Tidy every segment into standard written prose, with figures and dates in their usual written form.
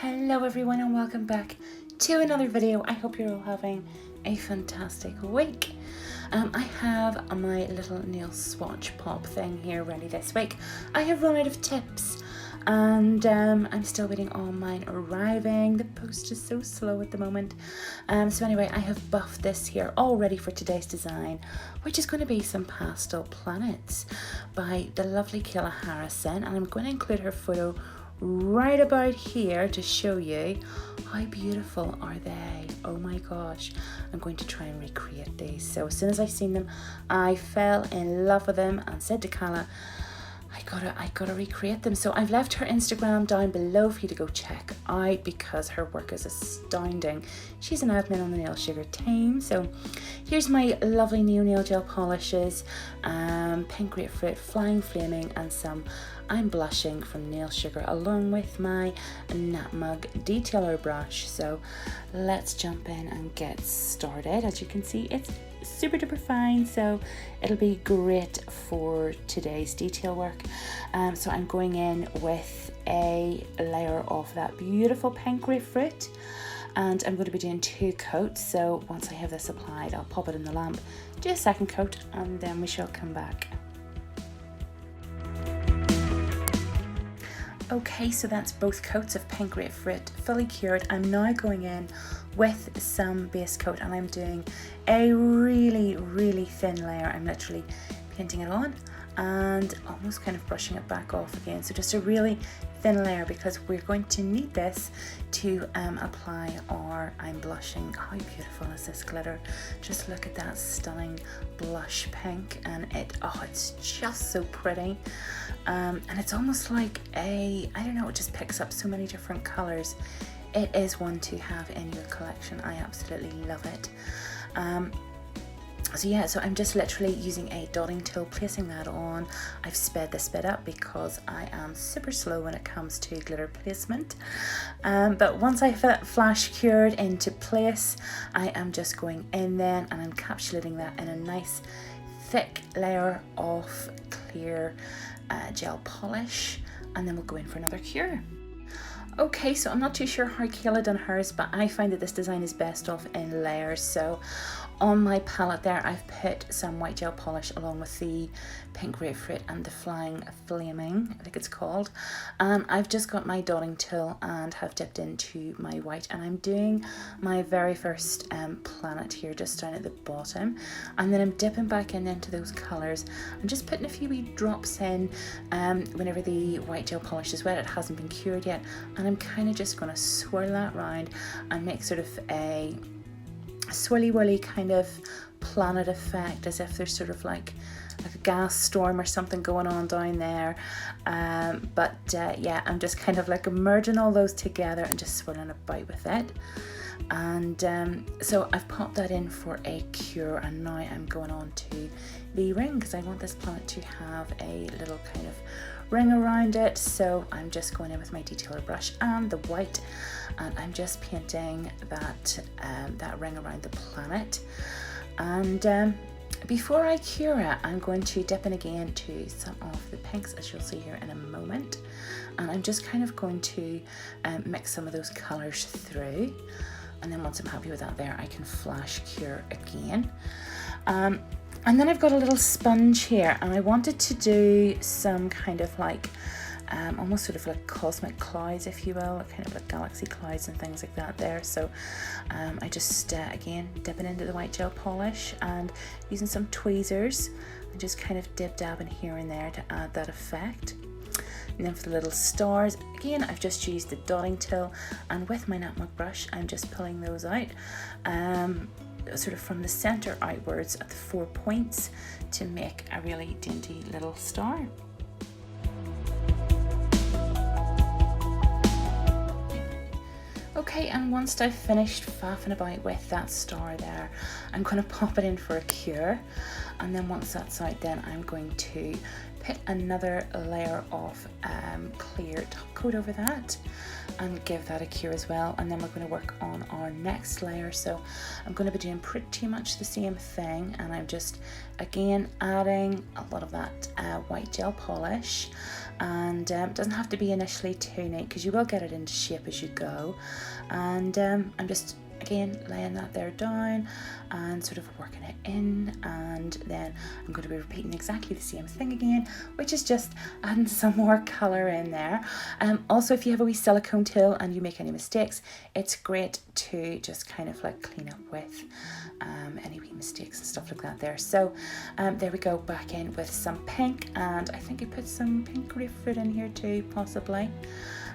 Hello everyone and welcome back to another video. I hope you're all having a fantastic week. I have my little nail swatch pop thing here ready this week. I have run out of tips and I'm still waiting on mine arriving. The post is so slow at the moment. So anyway, I have buffed this here all ready for today's design, which is going to be some pastel planets by the lovely Kayla Harrison, and I'm going to include her photo right about here to show you how beautiful are they. Oh my gosh, I'm going to try and recreate these. So as soon as I seen them, I fell in love with them and said to Kayla, I gotta recreate them. So I've left her Instagram down below for you to go check out because her work is astounding. She's an admin on the Nail Sugar team. So here's my lovely new nail gel polishes, Pink Grapefruit, Flying Flaming, and some I'm Blushing from Nail Sugar, along with my Mug detailer brush. So let's jump in and get started. As you can see, it's super duper fine, so it'll be great for today's detail work. So I'm going in with a layer of that beautiful Pink Grapefruit, and I'm going to be doing 2 coats. So once I have this applied, I'll pop it in the lamp, do a second coat, and then we shall come back. Okay, so that's both coats of Pink Grapefruit fully cured. I'm now going in with some base coat, and I'm doing a really thin layer. I'm literally painting it on and almost kind of brushing it back off again. So just a really thin layer, because we're going to need this to apply our I'm Blushing. How beautiful is this glitter? Just look at that stunning blush pink, and it's just so pretty. And it's almost like I don't know, it just picks up so many different colors. It is one to have in your collection. I absolutely love it. So I'm just literally using a dotting tool, placing that on. I've sped this bit up because I am super slow when it comes to glitter placement. But once I have it flash cured into place, I am just going in then and encapsulating that in a nice thick layer of clear gel polish, and then we'll go in for another cure. Okay, so I'm not too sure how Kayla done hers, but I find that this design is best off in layers. So on my palette there, I've put some white gel polish along with the Pink Grapefruit and the Flying Flaming, I think it's called. And I've just got my dotting tool and have dipped into my white, and I'm doing my very first planet here just down at the bottom, and then I'm dipping back into those colours. I'm just putting a few wee drops in whenever the white gel polish is wet. It hasn't been cured yet, and I'm kind of just going to swirl that round and make sort of a swirly whirly kind of planet effect, as if there's sort of like a gas storm or something going on down there. Yeah, I'm just kind of like merging all those together and just swirling about with it. And so I've popped that in for a cure, and now I'm going on to the ring because I want this planet to have a little kind of ring around it. So I'm just going in with my detailer brush and the white, and I'm just painting that ring around the planet. And before I cure it, I'm going to dip in again to some of the pinks, as you'll see here in a moment, and I'm just kind of going to mix some of those colours through. And then once I'm happy with that there, I can flash cure again. And then I've got a little sponge here, and I wanted to do some kind of like almost sort of like cosmic clouds, if you will, kind of like galaxy clouds and things like that there. So I just again dipping into the white gel polish and using some tweezers and just kind of dabbing here and there to add that effect. And then for the little stars, again, I've just used the dotting tool, and with my Mug brush, I'm just pulling those out, sort of from the center outwards at the 4 points to make a really dainty little star. Okay, and once I've finished faffing about with that star there, I'm going to pop it in for a cure, and then once that's out, then I'm going to put another layer of clear top coat over that and give that a cure as well. And then we're going to work on our next layer. So I'm going to be doing pretty much the same thing, and I'm just again adding a lot of that white gel polish and it doesn't have to be initially too neat because you will get it into shape as you go. And I'm just again laying that there down and sort of working it in, and then I'm going to be repeating exactly the same thing again, which is just adding some more colour in there. Also, if you have a wee silicone tool and you make any mistakes, it's great to just kind of like clean up with any wee mistakes and stuff like that there. So there we go, back in with some pink, and I think I put some pink grapefruit in here too, possibly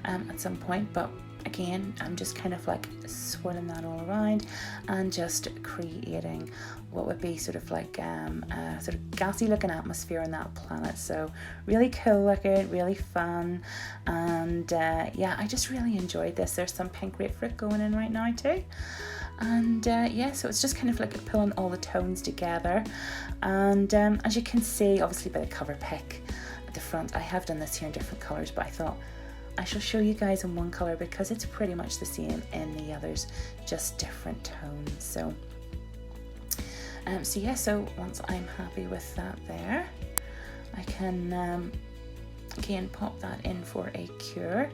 at some point, but again, I'm just kind of like swirling that all around and just creating what would be sort of like a sort of gassy looking atmosphere on that planet. So really cool looking, really fun, and yeah, I just really enjoyed this. There's some pink grapefruit going in right now too. And yeah, so it's just kind of like pulling all the tones together. And as you can see, obviously by the cover pick at the front, I have done this here in different colours, but I thought I shall show you guys in one colour because it's pretty much the same in the others, just different tones. So so yeah, so once I'm happy with that there, I can again pop that in for a cure,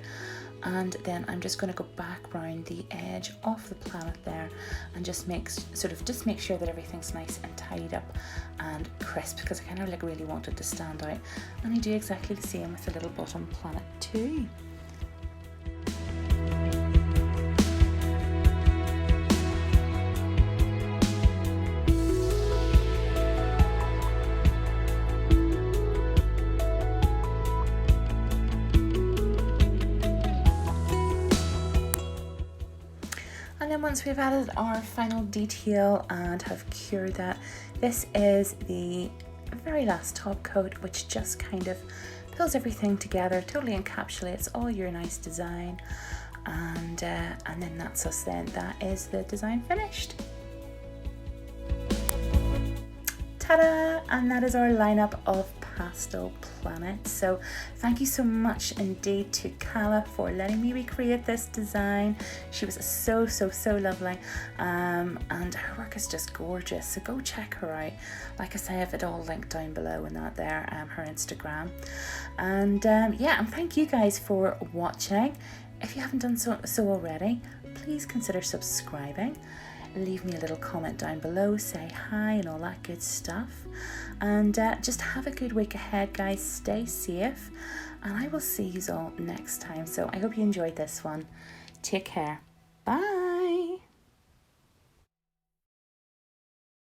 and then I'm just going to go back round the edge of the planet there and just make sure that everything's nice and tidied up and crisp, because I kind of like really want it to stand out. And I do exactly the same with the little bottom planet too. And then once we've added our final detail and have cured that, this is the very last top coat, which just kind of pulls everything together, totally encapsulates all your nice design, and then that's us then. That is the design finished. Ta-da! And that is our lineup of pastel planets. So thank you so much indeed to Kala for letting me recreate this design. She was so lovely, and her work is just gorgeous, so go check her out. Like I say, I have it all linked down below in that there, her Instagram. And yeah, and thank you guys for watching. If you haven't done so already, please consider subscribing. Leave me a little comment down below, say hi and all that good stuff, and just have a good week ahead, guys. Stay safe, and I will see you all next time. So I hope you enjoyed this one. Take care. Bye.